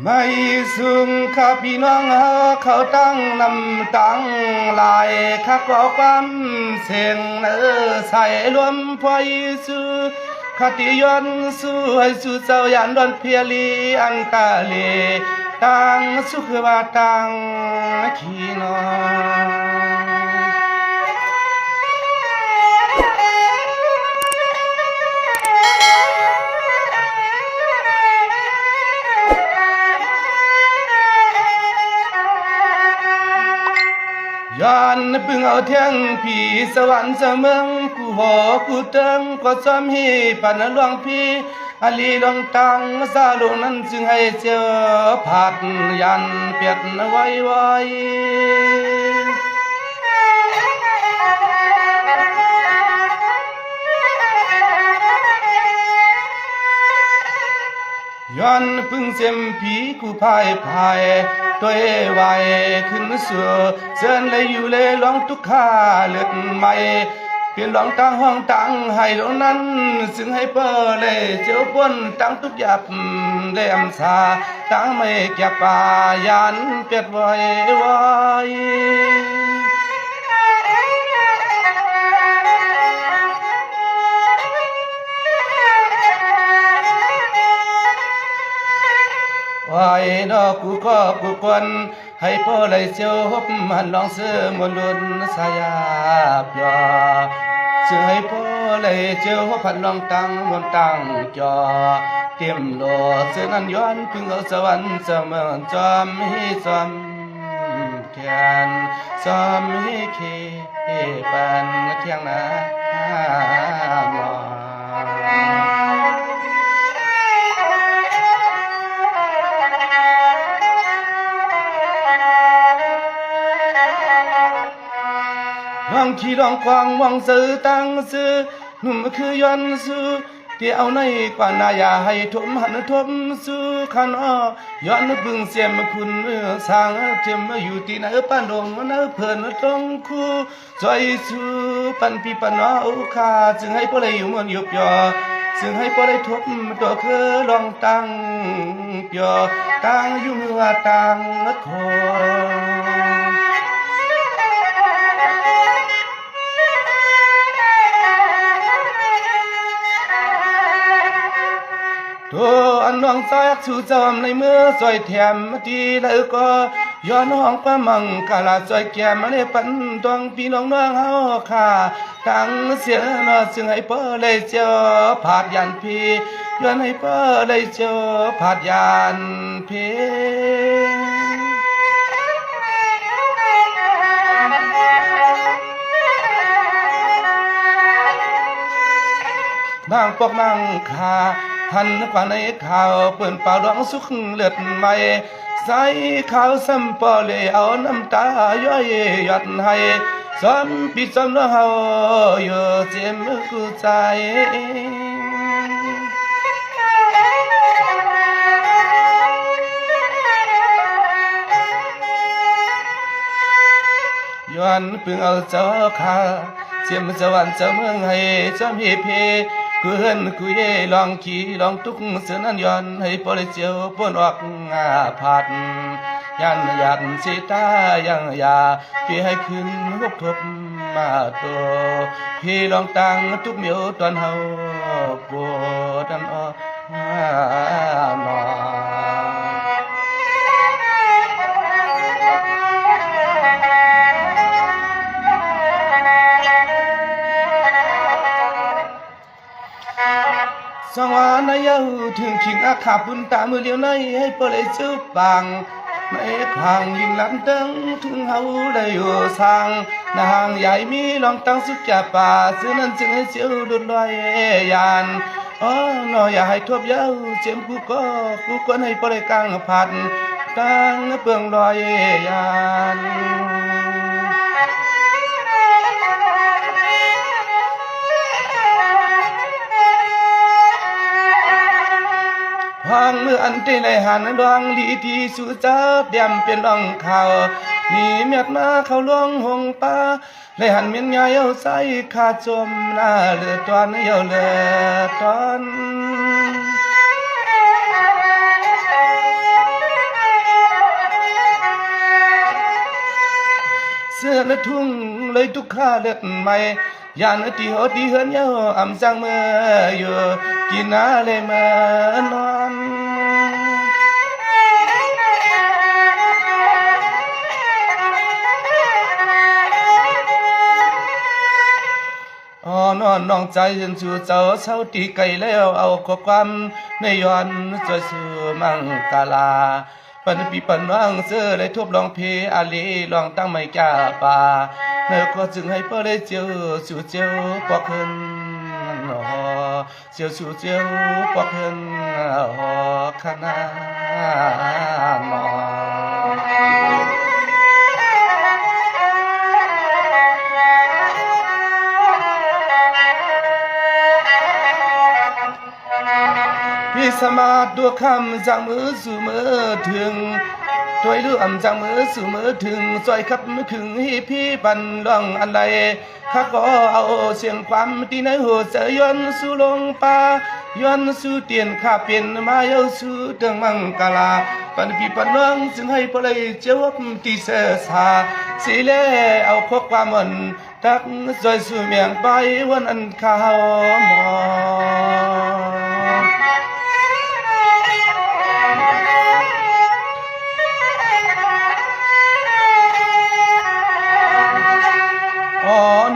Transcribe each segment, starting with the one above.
ไม่สูงข้าพี่น้องเฮาเขาตั้งนำตั้งลายข้าก็ความเสียงใส่รวมพอยสู้คติยนสู้ให้สู้เจ้ายันดอนเพียลีอันตาเลตังสุขว่าตังขีนอย้อนปึงเอาเทียงผีสวรรค์เสมงกูหอกูเติงก็ซ้ำให้ปันหลวงพี่อลีหลวงตังซาลูนั้นจึงให้เจอผัดยันเปียดไว้ไว้ย้อนพึ่งเสียมผีกูพายพายตัวไว้ขึ้นเสือเส้นเลยอยู่เลยลองทุกข้าเลือดใหม่เปลี่ยนลองตั้งห้องตั้งให้ตรงนั้นซึ่งให้เปิดเลยเจ้าปนตั้งทุกหยับเล่มสาตั้งไม่เก็บป่ายันเปียดไว้ไว้ไว้ดอกกูก็กูควนให้พ่อเลยเจ้าฮบมันลองเสือมลุนสายาปลาเสือให้พ่อเลยเจ้าฮบพันลองตั้งบนตั้งจอเตรียมโลเสือนั้นย้อนพึ่งเอาสวรรค์เสมอจอมให้จอมแขนจอมให้เคปันเที่ยงนาหมอลองขี่ลองควางวังซื้อตั้งซื้อหนุ่มคือย้อนซื้อที่เอาในกว่านาอย่าให้ทมหันทมซื้อขันอ้อย้อนบึงเสียมคุณสร้างเทียมอยู่ที่ไหนปันดงมันเพิ่นตรงคู่จอยสู้ปันพี่ปันน้อข้าจึงให้พวกเลยอยู่มันยุบยอซึ่งให้พวกได้ทบตัวคือลองตั้งเปียตั้งอยู่เมื่อตั้งโคตัวอันน้องแทรกสู่จอมในเมื่อซอยแถมทีแล้วก็ย้อนห้องป้ามังกาลาซอยแก้มในปันดวงพี่น้องน้องเฮาค่ะตั้งเสียนอซึ่งให้เปิ้เลยเจอผาดยันพี่ย้อนให้เปิ้เลยเจอผาดยันพี่นางปอกนางขาหันกว่าในข่าวเปิ่นเป่าดวงสุขเลือดใหม่ใส่ข่าวซ้ำปอเลยเอาน้ำตาย้อยหยดให้ซ้ำปิดซ้ำแล้วเฮาอยู่เจ็บกูใจย้อนพึ่งเอาเจ้าขาเสียมสวรรค์เจ้าเมืองให้จอมเฮเพกูเฮินกูเย่ลองขี่ลองตุกเสือนั้นย้อนให้พอได้เจียวปนออกผัดยันสิตายังยาพี่ให้ขึ้นหกทบมาตัวพี่ลองตั้งทุกเมียวตอนเฮาปวดดันออกนอสองวันนายหูถึงขิงอาขาบุญตามือเลี้ยวในให้เปเลยซื้อปังในพังลินลันเติงถึงเฮาได้อยู่สร้างนางใหญ่มีลองตั้งสุขแก่ป่าซื้อนั้นจึงให้เสียวดุดลอยยานอ๋อน้ออย่าให้ทบเย้าเจ็มกูก็ให้เปเลยกลางผัดตั้งเปลืองลอยยานพังเมื่ออันที่ในหันดวงลีที่สู่เจ้าเดียมเป็นรองเขานี่เมียดมาเขาล่วงหงป้าเลยหันเมียนยาเอาใส่ขาจมหน้าเลือดตอนเยาเลือดตอน เสื้อละทุ่งเลยทุกข้าเลือดใหม่ยานที่หดที่เฮือนเยาอำจังเมื่ออยู่กินนาเลยเมื่อนอนนอนน้องใจจนสู่เจ้าเศร้าตีไก่แล้วเอาข้อความในย้อนสวยสู่มังกาลาปันปีปันวังเสื้อได้ทบลองเพอาลีลองตั้งไม่กล้าป่าเนื้อก็จึงให้เพื่อได้เจียวสู่เจียวปอกขึ้นเจียวสู่เจียวปอกขึ้นขนาดพี่สมาดูคำจากมือสู่มือถึงถอยดูอ่ำจากมือสู่มือถึงซอยขับมือขึงให้พี่ปันร้องอันใดข้าก็เอาเสียงความที่ในหัวใจย้อนสู่ลงป่าย้อนสู่เตียนข้าเปลี่ยนมาเย้าสู่เดืองมังกาลาปันพี่ปันน้องจึงให้พอเลยเจ้าที่เสสาสิเล่เอาข้อความมันทักซอยสู่เมียงไปวันอันข้าวหมอ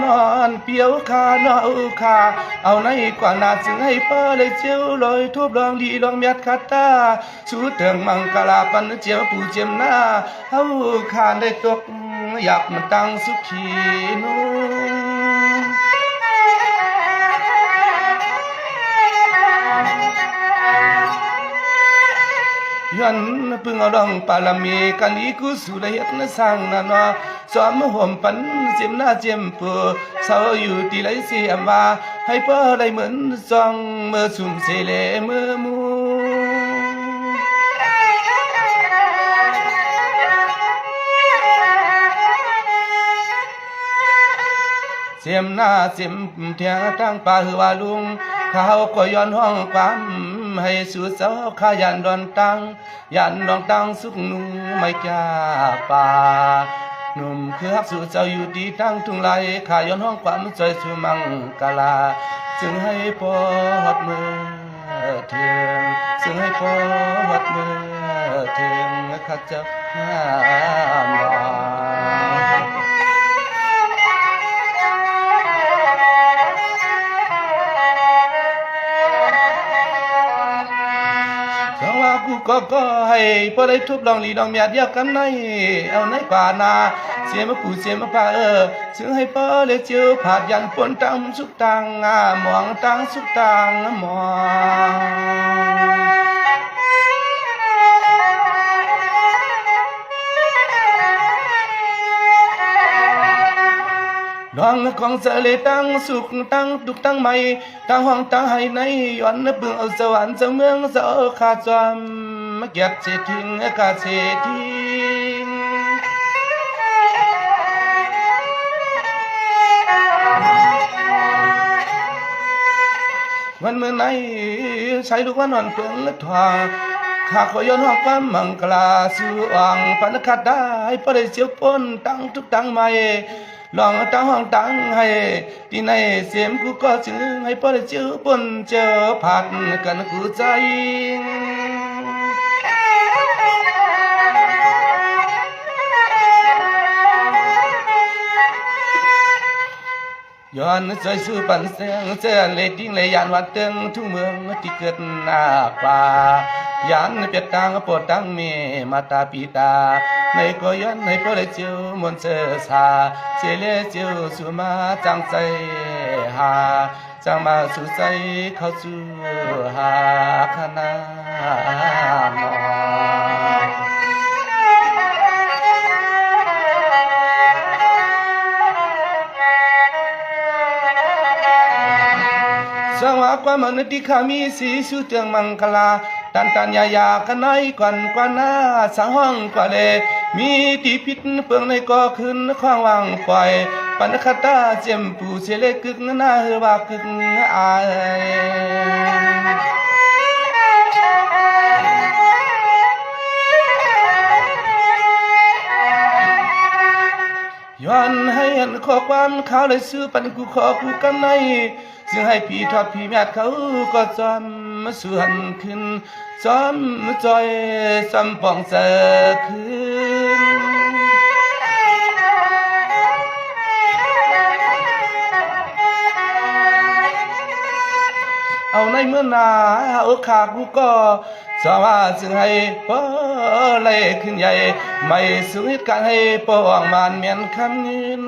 นอนเปียวคานเอาคาเอาในกว่านาจึงให้เปิ้เลยเจียวลอยทุบลองลีลองเมียดคัตตาสู้เถิงมังกลาปันเจียวปูเจียมหน้าเฮาคานได้ตกอยากมันตั้งสุขีนูยันพึ่งเอาดองปาลามีกันอีกุสุเลยเฮ็ดนสร้างนานาสอมห่มปันเจียมหน้าเจียมปูเศร้าอยู่ที่ไรเสียมาให้เพื่อได้เหมือนซองเมื่อสุ่มเสเลเมื่อมูเสียมหน้าเสียมเทียงตั้งป่าหือว่าลุงเขาก็ย้อนห้องความให้สู่เสาขายันดอนตังยันดอนตังสุกนุ่งไม่กล้าป่าหนุ่มคือฮักสู่เจ้าอยู่ดีตั้งทุ่งไรขาย้อนห้องความใจสู่มังกาลาจึงให้พอหัดมือถึงจึงให้พอหัดมือถึงข้าเจ้าห้ามก็ให้พอได้ทุบลองลีลองเมียดเดียวกันในเอาในกว่านาเสียมาปู่เสียมาพาซึ่งให้พอเลยเจียวผาดยันปนตังสุกตังมองตังสุกตังมองน้องของเสลตังสุขตังดุกตังไม่ตังห้องตังให้ในย้อนเบื้องเอาสวรรค์เจ้าเมืองเจ้าขาจอมมาเก็บเศษทิ้งกาเศษทิ้งวันเมื่อไหนใช้ลูกวันนอนเปลืองทองข้าขอย้อนห้องความมังกลาสู่อ่างปันขัดได้พอได้เสียวปนตังทุกตังไม่ลองตั้งห้องตั้งให้ที่ในเสียมกูก็จึงให้พอได้เจอปนเจอผัดกันกูใจย้อนใจสู้ปันเสียงเจอเลยดิ้งเลยยานวัดเติงทุ่งเมืองที่เกิดหน้าป่ายานเปียดตังปวดตังเมมาตาปีตาในก็ยันในพอได้เจียวมนเสสาเจเลเจียวสู่มาจังใจหาจังมาสู่ใจเข้าสู่หาขนาสังวาความมันที่ขามีสีสุเตียงมังคลาตันตันยากันในกวนกวนหน้าสังห้องกว่าเลมีที่พิษเปลืองในก็ขึ้นข้างวางปล่อยปันคตาเจียมปูเสเลกึกหน้าเฮบากึกอายย้อ ขอความเขาเลยซื้อปันกูขอกูกันในซึ่งให้พี่ทอดพี่แมดเขาก็จอมส่วนขึ้นจอมจอยจอมปองเสอขึ้นเอาในเมื่อนาเอาขากูก็สว่าจึงให้ปอเลยขึ้นใหญ่ไม่สุดการให้ปองมานเมียนคำเงิน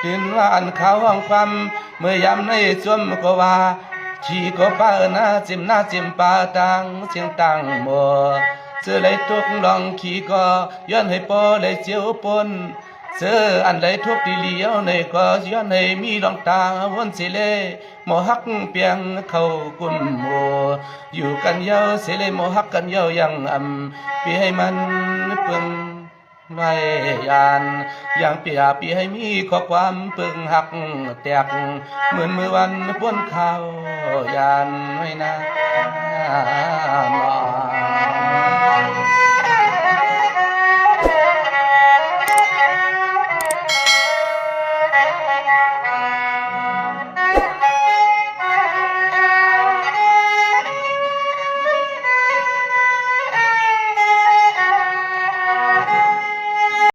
เป็นว่าอันเขาห้องความเมื่อยามในจวมก็ว่าชีก็ป้าหน้าจิ้มป้าตังเสียงตังมัวเจอเลยทุกลองขี่ก็ย้อนให้ปอเลยเจียวปนเจออันใดทุกดีเลี้ยวในก็ย้อนให้มีดวงตาวนสิเลหมอฮักเปียงเข้ากุนโมอยู่กันยาวสิเลหมอฮักกันยาวยังปีให้มันเพิ่งไว้ยานอย่างเปียปีให้มีข้อความเพิ่งหักแตกเหมือนเมื่อวันพ้นข่าวยานไว้นะ